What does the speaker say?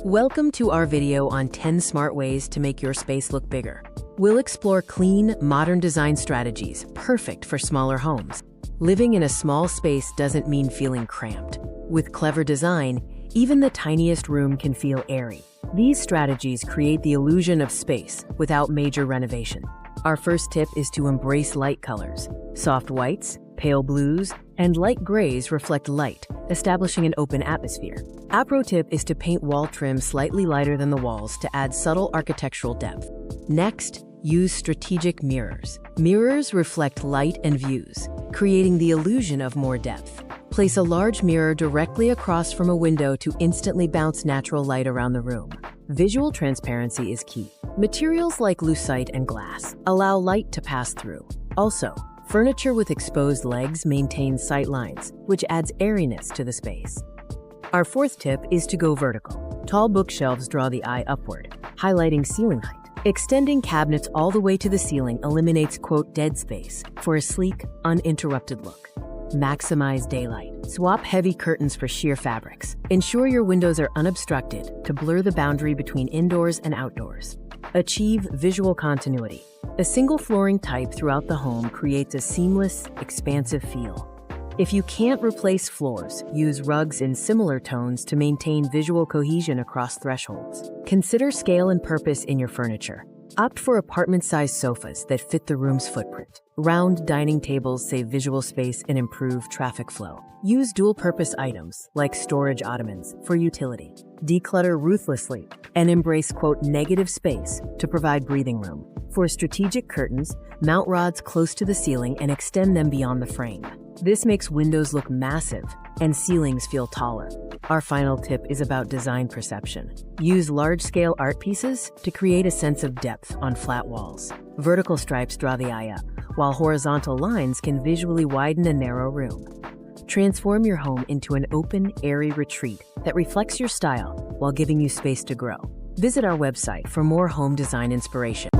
Welcome to our video on 10 smart ways to make your space look bigger. We'll explore clean, modern design strategies perfect for smaller homes. Living in a small space doesn't mean feeling cramped. With clever design, even the tiniest room can feel airy. These strategies create the illusion of space without major renovation. Our first tip is to embrace light colors. Soft whites, pale blues, and light grays reflect light, establishing an open atmosphere. A pro tip is to paint wall trim slightly lighter than the walls to add subtle architectural depth. Next, use strategic mirrors. Mirrors reflect light and views, creating the illusion of more depth. Place a large mirror directly across from a window to instantly bounce natural light around the room. Visual transparency is key. Materials like lucite and glass allow light to pass through. Also, furniture with exposed legs maintains sight lines, which adds airiness to the space. Our fourth tip is to go vertical. Tall bookshelves draw the eye upward, highlighting ceiling height. Extending cabinets all the way to the ceiling eliminates, quote, dead space for a sleek, uninterrupted look. Maximize daylight. Swap heavy curtains for sheer fabrics. Ensure your windows are unobstructed to blur the boundary between indoors and outdoors. Achieve visual continuity. A single flooring type throughout the home creates a seamless, expansive feel. If you can't replace floors, use rugs in similar tones to maintain visual cohesion across thresholds. Consider scale and purpose in your furniture. Opt for apartment-sized sofas that fit the room's footprint. Round dining tables save visual space and improve traffic flow. Use dual-purpose items, like storage ottomans, for utility. Declutter ruthlessly and embrace, quote, negative space to provide breathing room. For strategic curtains, mount rods close to the ceiling and extend them beyond the frame. This makes windows look massive and ceilings feel taller. Our final tip is about design perception. Use large-scale art pieces to create a sense of depth on flat walls. Vertical stripes draw the eye up, while horizontal lines can visually widen a narrow room. Transform your home into an open, airy retreat that reflects your style while giving you space to grow. Visit our website for more home design inspiration.